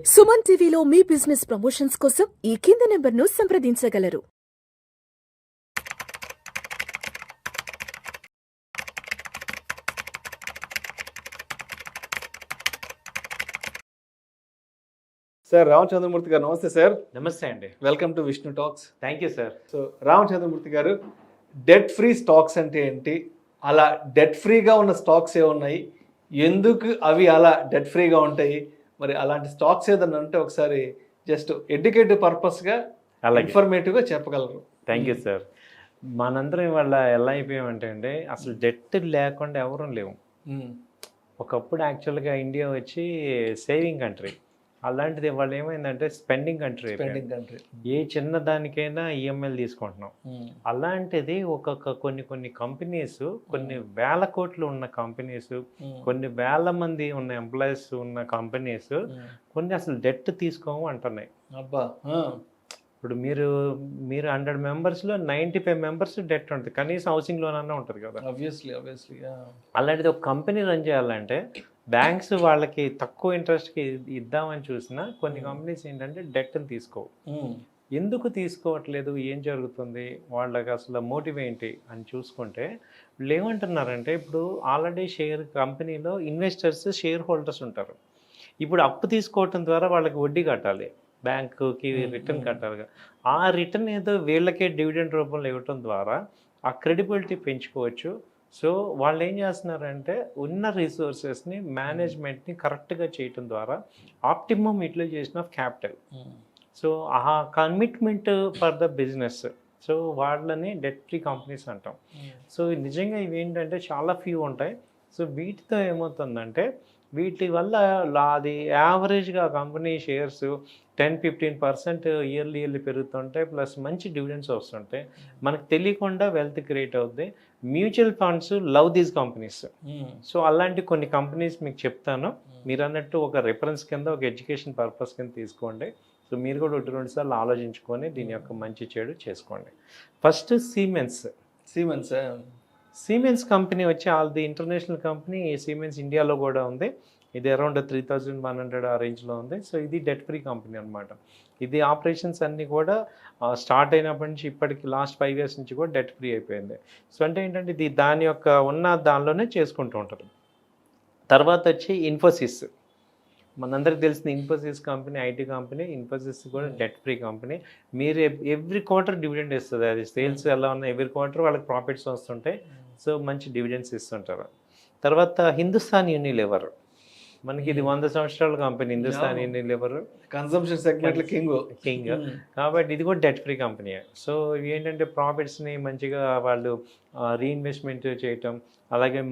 సుమన్ టీవీలో మీ business promotions కోసం ఈ కింది నెంబర్ను సంప్రదించగలరు. సార్ రామచంద్రమూర్తి గారు నమస్తే సార్. నమస్తే అండి. Welcome to Vishnu talks. Thank you sir. So Ramachandramurthy గారు, డెట్ ఫ్రీ స్టాక్స్ అంటే ఏంటి, అలా డెట్ ఫ్రీగా ఉన్న స్టాక్స్ ఏమున్నాయి, ఎందుకు అవి అలా డెట్ ఫ్రీగా ఉంటాయి, మరి అలాంటి స్టాక్స్ ఏదన్నా ఉంటే ఒకసారి జస్ట్ ఎడ్యుకేటివ్ పర్పస్గా ఇన్ఫర్మేటివ్గా చెప్పగలరు? Thank you sir. మనందరం ఇవాళ ఎలా అయిపోయామంటే అండి, అసలు డెట్ లేకుండా ఎవరూ లేవు. ఒకప్పుడు యాక్చువల్గా ఇండియా వచ్చి సేవింగ్ కంట్రీ, అలాంటిది ఇవాళ ఏమైందంటే స్పెండింగ్ కంట్రీ. ఏ చిన్న దానికైనా ఈఎంఐలు తీసుకుంటున్నాం. అలాంటిది కొన్ని కంపెనీస్, కొన్ని వేల కోట్లు ఉన్న కంపెనీస్, కొన్ని వేల మంది ఉన్న ఎంప్లాయీస్ ఉన్న కంపెనీస్ కొన్ని అసలు డెట్ తీసుకోము అంటున్నాయి. అబ్బా, ఇప్పుడు మీరు 100 మెంబర్స్లో 95 మెంబర్స్ డెట్ ఉంటుంది, కనీసం హౌసింగ్ లోన్ అన్నా ఉంటుంది కదా. ఆబ్వియస్లీ. అలాంటిది ఒక కంపెనీ రన్ చేయాలంటే బ్యాంక్స్ వాళ్ళకి తక్కువ ఇంట్రెస్ట్కి ఇద్దామని చూసినా కొన్ని కంపెనీస్ ఏంటంటే డెట్ని తీసుకోవు. ఎందుకు తీసుకోవట్లేదు, ఏం జరుగుతుంది, వాళ్ళకి అసలు మోటివ్ ఏంటి అని చూసుకుంటే వీళ్ళు ఏమంటున్నారంటే, ఇప్పుడు ఆల్రెడీ కంపెనీలో ఇన్వెస్టర్స్, షేర్ హోల్డర్స్ ఉంటారు. ఇప్పుడు అప్పు తీసుకోవటం ద్వారా వాళ్ళకి వడ్డీ కట్టాలి, బ్యాంకుకి రిటర్న్ కట్టాలి. ఆ రిటర్న్ ఏదో వీళ్ళకే డివిడెండ్ రూపంలో ఇవ్వటం ద్వారా ఆ క్రెడిబిలిటీ పెంచుకోవచ్చు. సో వాళ్ళు ఏం చేస్తున్నారంటే ఉన్న రిసోర్సెస్ని, మేనేజ్మెంట్ని కరెక్ట్గా చేయటం ద్వారా optimum utilization of capital. So ఆ commitment for the business, so వాళ్ళని డెట్ ఫ్రీ కంపెనీస్ అంటాం. సో నిజంగా ఇవి ఏంటంటే చాలా ఫ్యూ ఉంటాయి. సో వీటితో ఏమవుతుందంటే, వీటి వల్ల అది యావరేజ్గా కంపెనీ షేర్స్ 10-15% ఇయర్లీ పెరుగుతుంటాయి, ప్లస్ మంచి డివిడెండ్స్ వస్తుంటాయి. మనకు తెలియకుండా వెల్త్ క్రియేట్ అవుద్ది. Mutual funds love these companies. So అలాంటి కొన్ని కంపెనీస్ మీకు చెప్తాను, మీరు అన్నట్టు ఒక రిఫరెన్స్ కింద, ఒక ఎడ్యుకేషన్ పర్పస్ కింద తీసుకోండి. సో మీరు కూడా 1-2 సార్లు ఆలోచించుకొని దీని యొక్క మంచి చెడు చేసుకోండి. ఫస్ట్ సిమెన్స్ కంపెనీ వచ్చి ఆల్ది ఇంటర్నేషనల్ కంపెనీ. సిమెన్స్ ఇండియాలో కూడా ఉంది. ఇది అరౌండ్ 3100 ఆ రేంజ్లో ఉంది. సో ఇది డెట్ ఫ్రీ కంపెనీ అనమాట. ఇది ఆపరేషన్స్ అన్నీ కూడా స్టార్ట్ అయినప్పటి నుంచి ఇప్పటికి లాస్ట్ 5 years నుంచి కూడా డెట్ ఫ్రీ అయిపోయింది. సో అంటే ఏంటంటే ఇది దాని యొక్క ఉన్న దానిలోనే చేసుకుంటూ ఉంటారు. తర్వాత వచ్చి ఇన్ఫోసిస్, మనందరికి తెలిసిన Infosys company, IT company. Infosys కూడా డెట్ ఫ్రీ కంపెనీ. మీరు ఎవ్రీ క్వార్టర్ డివిడెండ్ ఇస్తుంది. అది సేల్స్ ఎలా ఉన్నా ఎవ్రీ క్వార్టర్ వాళ్ళకి ప్రాఫిట్స్ వస్తుంటాయి. సో మంచి డివిడెండ్స్ ఇస్తుంటారు. తర్వాత హిందుస్థాన్ యూనిలివర్, మనకి ఇది 100 సంవత్సరాల company. Hindustan Unilever consumption segment king. కాబట్టి ఇది కూడా డెట్ ఫ్రీ కంపెనీ. సో ఇవి ఏంటంటే ప్రాఫిట్స్ని మంచిగా వాళ్ళు రీఇన్వెస్ట్మెంట్ చేయటం, అలాగే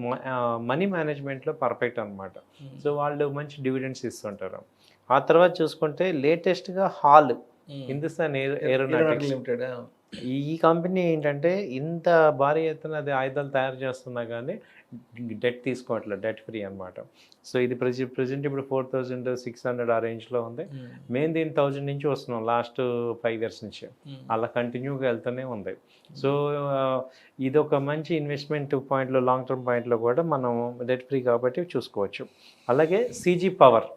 మనీ మేనేజ్మెంట్లో పర్ఫెక్ట్ అనమాట. సో వాళ్ళు మంచి డివిడెండ్స్ ఇస్తుంటారు. ఆ తర్వాత చూసుకుంటే లేటెస్ట్గా హాల్, హిందుస్థాన్ ఏరోనాటిక్స్ లిమిటెడ్. ఈ కంపెనీ ఏంటంటే ఇంత భారీ ఎత్తున అది ఆయుధాలు తయారు చేస్తున్నా కానీ డెట్ తీసుకోవట్లేదు, డెట్ ఫ్రీ అనమాట. సో ఇది ప్రజెంట్ ఇప్పుడు 4600 ఆ రేంజ్లో ఉంది. మేము దీని 1000 నుంచి వస్తున్నాం లాస్ట్ 5 years నుంచి. అలా కంటిన్యూగా వెళ్తూనే ఉంది. సో ఇది ఒక మంచి ఇన్వెస్ట్మెంట్ పాయింట్లో, లాంగ్ టర్మ్ పాయింట్లో కూడా మనం డెట్ ఫ్రీ కాబట్టి చూసుకోవచ్చు. అలాగే CG power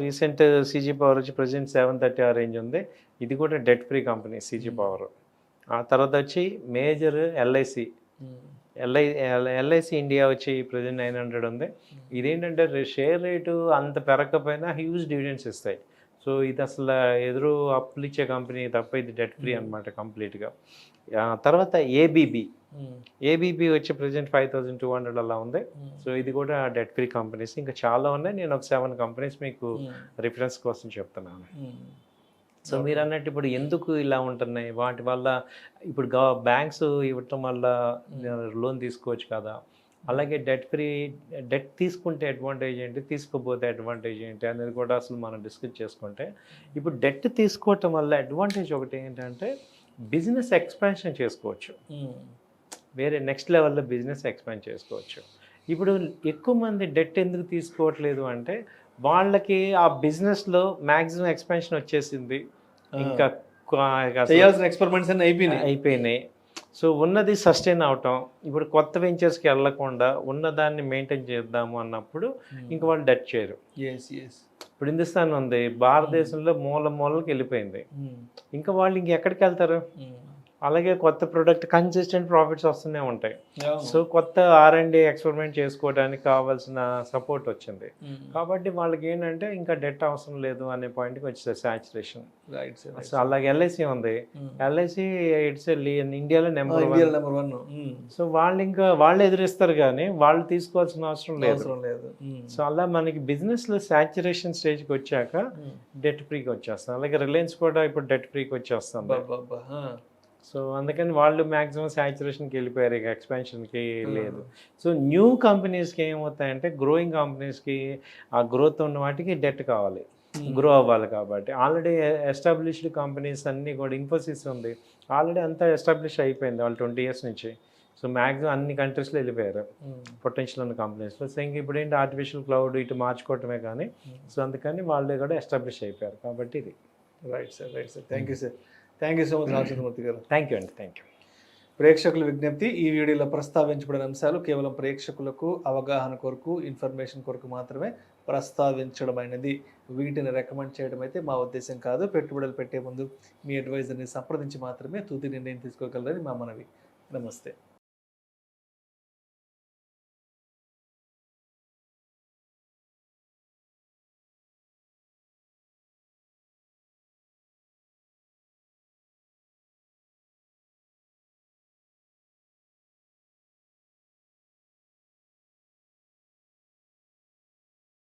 recent CG power వచ్చి ప్రజెంట్ 730 ఆ రేంజ్ ఉంది. ఇది కూడా debt free company CG power. ఆ తర్వాత వచ్చి మేజర్ LIC ఇండియా వచ్చి ప్రజెంట్ 900 ఉంది. ఇదేంటంటే షేర్ రేటు అంత పెరగకపోయినా హ్యూజ్ డివిడెండ్స్ ఇస్తాయి. సో ఇది అసలు ఎదురు అప్పులు ఇచ్చే కంపెనీ తప్ప ఇది డెట్ ఫ్రీ అనమాట కంప్లీట్గా. తర్వాత ABB వచ్చి ప్రజెంట్ 5200 అలా ఉంది. సో ఇది కూడా డెట్ ఫ్రీ కంపెనీస్. ఇంకా చాలా ఉన్నాయి, నేను ఒక 7 కంపెనీస్ మీకు రిఫరెన్స్ కోసం చెప్తున్నాను. సో మీరు అన్నట్టు ఇప్పుడు ఎందుకు ఇలా ఉంటున్నాయి, వాటి వల్ల ఇప్పుడు బ్యాంక్స్ ఇవ్వటం వల్ల లోన్ తీసుకోవచ్చు కదా. అలాగే డెట్ తీసుకుంటే అడ్వాంటేజ్ ఏంటి, తీసుకోపోతే అడ్వాంటేజ్ ఏంటి అనేది కూడా అసలు మనం డిస్కస్ చేసుకుంటే, ఇప్పుడు డెట్ తీసుకోవటం వల్ల అడ్వాంటేజ్ ఒకటి ఏంటంటే బిజినెస్ ఎక్స్పాన్షన్ చేసుకోవచ్చు, వేరే నెక్స్ట్ లెవెల్లో బిజినెస్ ఎక్స్పాండ్ చేసుకోవచ్చు. ఇప్పుడు ఎక్కువ మంది డెట్ ఎందుకు తీసుకోవట్లేదు అంటే, వాళ్ళకి ఆ బిజినెస్లో మ్యాక్సిమం ఎక్స్పాన్షన్ వచ్చేసింది, ఇంకా చేయాల్సిన ఎక్స్పెరిమెంట్స్ అన్నీ అయిపోయినాయి. సో ఉన్నది సస్టైన్ అవటం, ఇప్పుడు కొత్త వెంచర్స్కి వెళ్ళకుండా ఉన్నదాన్ని మెయింటైన్ చేద్దాము అన్నప్పుడు ఇంకా వాళ్ళు డెట్ చేయరు. ఇప్పుడు హిందుస్థాన్ ఉంది, భారతదేశంలో మూలకి వెళ్ళిపోయింది. ఇంకా వాళ్ళు ఇంకెక్కడికి వెళ్తారు? అలాగే కొత్త ప్రొడక్ట్ కన్సిస్టెంట్ ప్రాఫిట్స్ వస్తూనే ఉంటాయి. సో కొత్త R&D ఎక్స్పెరిమెంట్ చేసుకోవడానికి కావాల్సిన సపోర్ట్ వచ్చింది. కాబట్టి వాళ్ళకి ఏంటంటే ఇంకా డెట్ అవసరం లేదు అనే పాయింట్కి వచ్చేది సాచురేషన్. సో అలాగే LIC ఉంది. LIC ఇట్స్ ఇండియాలో నెంబర్ 1. సో వాళ్ళు ఎదురిస్తారు కానీ వాళ్ళు తీసుకోవాల్సిన అవసరం లేదు. సో అలా మనకి బిజినెస్లో సాచురేషన్ స్టేజ్కి వచ్చాక డెట్ ఫ్రీకి వచ్చేస్తాం. అలాగే రిలయన్స్ కూడా ఇప్పుడు డెట్ ఫ్రీకి వచ్చేస్తుంది. సో అందుకని వాళ్ళు మ్యాక్సిమం సాచురేషన్కి వెళ్ళిపోయారు, ఇక ఎక్స్పాన్షన్కి లేదు. సో న్యూ కంపెనీస్కి ఏమవుతాయంటే గ్రోయింగ్ కంపెనీస్కి ఆ గ్రోత్ ఉన్న వాటికి డెట్ కావాలి, గ్రో అవ్వాలి. కాబట్టి ఆల్రెడీ ఎస్టాబ్లిష్డ్ కంపెనీస్ అన్నీ కూడా, ఇన్ఫోసిస్ ఉంది ఆల్రెడీ అంతా ఎస్టాబ్లిష్ అయిపోయింది వాళ్ళు 20 years నుంచి. సో మ్యాక్సిమం అన్ని కంట్రీస్లో వెళ్ళిపోయారు పొటెన్షియల్ ఉన్న కంపెనీస్లో. సో ఇంక ఇప్పుడు ఏంటి ఆర్టిఫిషియల్ క్లౌడ్ ఇటు మార్చుకోవటమే కానీ. సో అందుకని వాళ్ళు కూడా ఎస్టాబ్లిష్ అయిపోయారు. కాబట్టి ఇది right sir. Thank you so much Ramachandramurthy గారు. Thank you. ప్రేక్షకుల విజ్ఞప్తి, ఈ వీడియోలో ప్రస్తావించబడిన అంశాలు కేవలం ప్రేక్షకులకు అవగాహన కొరకు, ఇన్ఫర్మేషన్ కొరకు మాత్రమే ప్రస్తావించడమైనది. వీటిని రికమెండ్ చేయడం అయితే మా ఉద్దేశం కాదు. పెట్టుబడులు పెట్టే ముందు మీ అడ్వైజర్ని సంప్రదించి మాత్రమే తుది నిర్ణయం తీసుకోగలరని మా మనవి. నమస్తే.